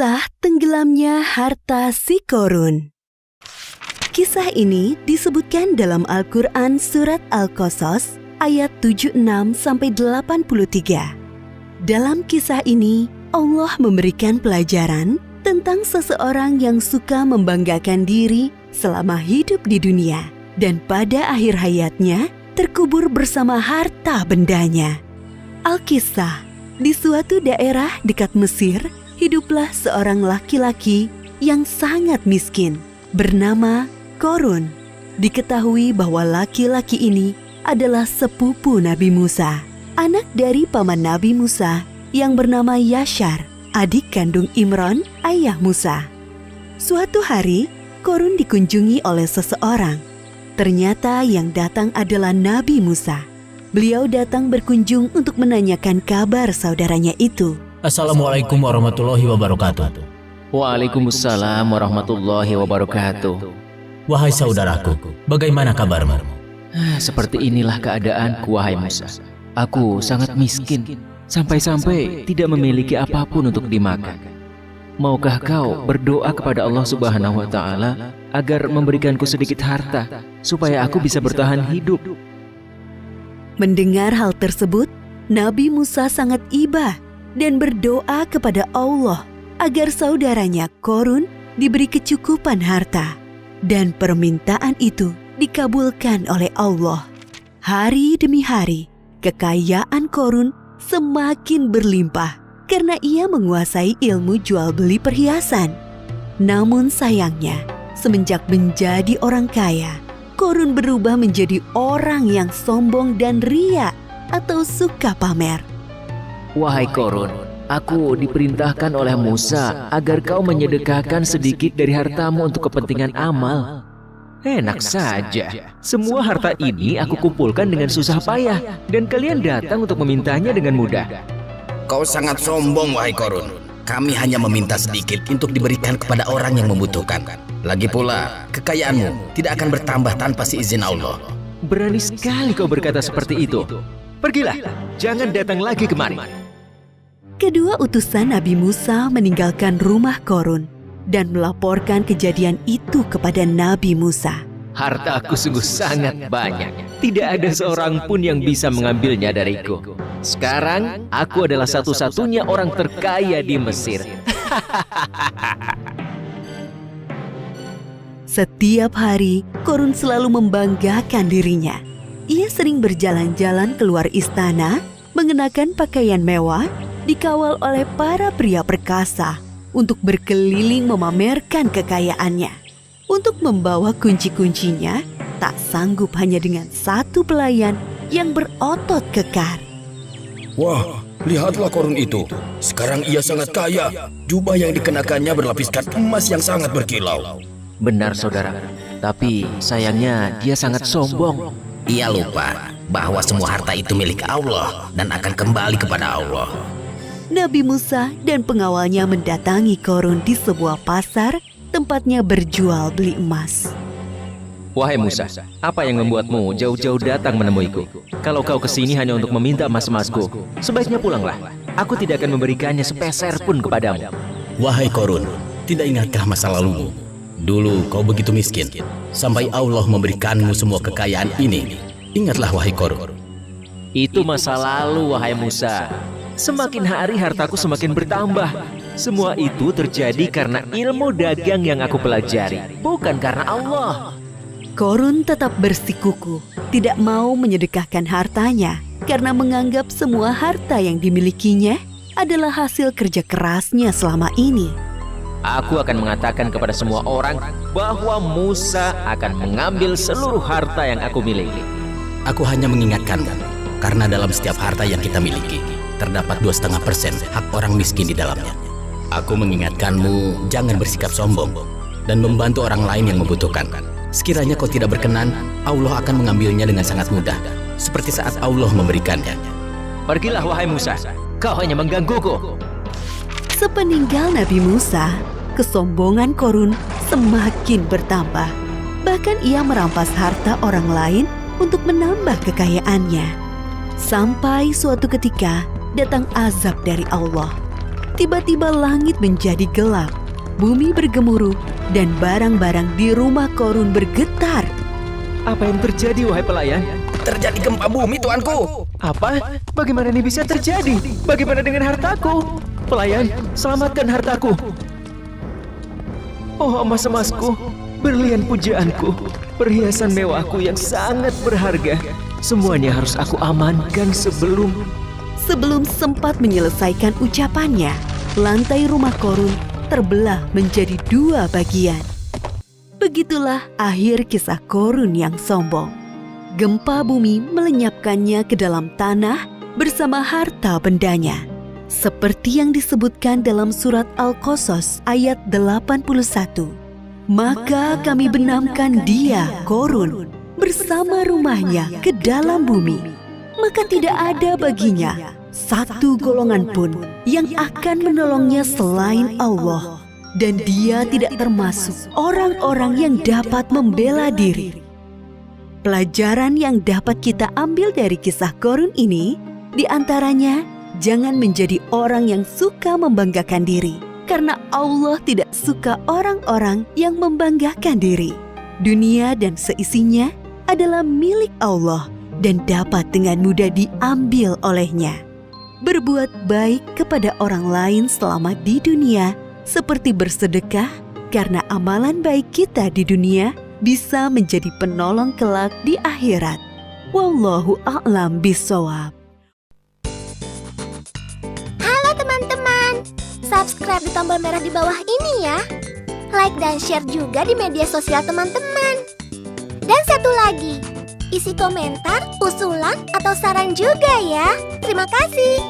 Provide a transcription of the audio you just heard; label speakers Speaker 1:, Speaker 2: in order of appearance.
Speaker 1: Kisah tenggelamnya harta si Qorun. Kisah ini disebutkan dalam Al-Quran Surat Al-Qasas ayat 76-83. Dalam kisah ini, Allah memberikan pelajaran tentang seseorang yang suka membanggakan diri selama hidup di dunia dan pada akhir hayatnya terkubur bersama harta bendanya. Al-Kisah, di suatu daerah dekat Mesir, hiduplah seorang laki-laki yang sangat miskin bernama Qorun. Diketahui bahwa laki-laki ini adalah sepupu Nabi Musa, anak dari paman Nabi Musa yang bernama Yashar, adik kandung Imran, ayah Musa. Suatu hari, Qorun dikunjungi oleh seseorang. Ternyata yang datang adalah Nabi Musa. Beliau datang berkunjung untuk menanyakan kabar saudaranya itu.
Speaker 2: Assalamualaikum warahmatullahi wabarakatuh.
Speaker 3: Waalaikumsalam warahmatullahi wabarakatuh.
Speaker 2: Wahai saudaraku, bagaimana kabarmu?
Speaker 3: Seperti inilah keadaanku, wahai Musa. Aku sangat miskin, sampai-sampai tidak memiliki apapun untuk dimakan. Maukah kau berdoa kepada Allah Subhanahu wa Ta'ala agar memberikanku sedikit harta, supaya aku bisa bertahan hidup?
Speaker 1: Mendengar hal tersebut, Nabi Musa sangat iba dan berdoa kepada Allah agar saudaranya Qorun diberi kecukupan harta. Dan permintaan itu dikabulkan oleh Allah. Hari demi hari, kekayaan Qorun semakin berlimpah karena ia menguasai ilmu jual beli perhiasan. Namun sayangnya, semenjak menjadi orang kaya, Qorun berubah menjadi orang yang sombong dan ria atau suka pamer.
Speaker 3: Wahai Qorun, aku diperintahkan oleh Musa agar kau menyedekahkan sedikit dari hartamu untuk kepentingan amal. Enak saja, semua harta ini aku kumpulkan dengan susah payah, dan kalian datang untuk memintanya dengan mudah.
Speaker 4: Kau sangat sombong, wahai Qorun. Kami hanya meminta sedikit untuk diberikan kepada orang yang membutuhkan. Lagi pula, kekayaanmu tidak akan bertambah tanpa seizin Allah.
Speaker 3: Berani sekali kau berkata seperti itu. Pergilah, jangan datang lagi kemari.
Speaker 1: Kedua utusan Nabi Musa meninggalkan rumah Qorun dan melaporkan kejadian itu kepada Nabi Musa.
Speaker 3: Hartaku sungguh sangat banyak. Tidak ada seorang pun yang bisa mengambilnya dariku. Sekarang, aku adalah satu-satunya orang terkaya di Mesir.
Speaker 1: Setiap hari, Qorun selalu membanggakan dirinya. Ia sering berjalan-jalan keluar istana, mengenakan pakaian mewah, dikawal oleh para pria perkasa untuk berkeliling memamerkan kekayaannya. Untuk membawa kunci-kuncinya, tak sanggup hanya dengan satu pelayan yang berotot kekar.
Speaker 4: Wah, lihatlah Qorun itu. Sekarang ia sangat kaya. Jubah yang dikenakannya berlapiskan emas yang sangat berkilau.
Speaker 3: Benar, saudara. Tapi sayangnya dia sangat sombong.
Speaker 4: Ia lupa bahwa semua harta itu milik Allah dan akan kembali kepada Allah.
Speaker 1: Nabi Musa dan pengawalnya mendatangi Qorun di sebuah pasar tempatnya berjual beli emas.
Speaker 3: Wahai Musa, apa yang membuatmu jauh-jauh datang menemuiku? Kalau kau kesini hanya untuk meminta emas-emasku, sebaiknya pulanglah. Aku tidak akan memberikannya sepeser pun kepadamu.
Speaker 4: Wahai Qorun, tidak ingatkah masa lalumu? Dulu kau begitu miskin, sampai Allah memberikanmu semua kekayaan ini. Ingatlah, wahai Qorun.
Speaker 3: Itu masa lalu, wahai Musa. Semakin hari hartaku semakin bertambah. Semua itu terjadi karena ilmu dagang yang aku pelajari, bukan karena Allah.
Speaker 1: Qorun tetap bersikukuh, tidak mau menyedekahkan hartanya karena menganggap semua harta yang dimilikinya adalah hasil kerja kerasnya selama ini.
Speaker 3: Aku akan mengatakan kepada semua orang bahwa Musa akan mengambil seluruh harta yang aku miliki.
Speaker 4: Aku hanya mengingatkanmu, karena dalam setiap harta yang kita miliki, terdapat 2,5% hak orang miskin di dalamnya. Aku mengingatkanmu, jangan bersikap sombong dan membantu orang lain yang membutuhkan. Sekiranya kau tidak berkenan, Allah akan mengambilnya dengan sangat mudah, seperti saat Allah memberikannya.
Speaker 3: Pergilah, wahai Musa, kau hanya menggangguku.
Speaker 1: Sepeninggal Nabi Musa, kesombongan Qorun semakin bertambah. Bahkan ia merampas harta orang lain untuk menambah kekayaannya. Sampai suatu ketika datang azab dari Allah. Tiba-tiba langit menjadi gelap, bumi bergemuruh, dan barang-barang di rumah Korun bergetar.
Speaker 3: Apa yang terjadi, wahai pelayan?
Speaker 4: Terjadi gempa bumi, tuanku.
Speaker 3: Apa? Bagaimana ini bisa terjadi? Bagaimana dengan hartaku? Pelayan, selamatkan hartaku. Oh, emas-emasku, berlian pujaanku, perhiasan mewahku yang sangat berharga. Semuanya harus aku amankan sebelum...
Speaker 1: Sebelum sempat menyelesaikan ucapannya, lantai rumah Korun terbelah menjadi 2 bagian. Begitulah akhir kisah Korun yang sombong. Gempa bumi melenyapkannya ke dalam tanah bersama harta bendanya. Seperti yang disebutkan dalam surat Al-Qasas ayat 81. Maka kami benamkan dia, Korun, bersama rumahnya ke dalam bumi. Maka tidak ada baginya satu golongan pun yang akan menolongnya selain Allah. Dan dia tidak termasuk orang-orang yang dapat membela diri. Pelajaran yang dapat kita ambil dari kisah Korun ini, diantaranya jangan menjadi orang yang suka membanggakan diri. Karena Allah tidak suka orang-orang yang membanggakan diri. Dunia dan seisinya adalah milik Allah dan dapat dengan mudah diambil olehnya. Berbuat baik kepada orang lain selama di dunia, seperti bersedekah, karena amalan baik kita di dunia bisa menjadi penolong kelak di akhirat. Wallahu a'lam bishawab.
Speaker 5: Halo teman-teman, subscribe di tombol merah di bawah ini ya. Like dan share juga di media sosial teman-teman. Dan satu lagi, isi komentar, usulan, atau saran juga ya. Terima kasih.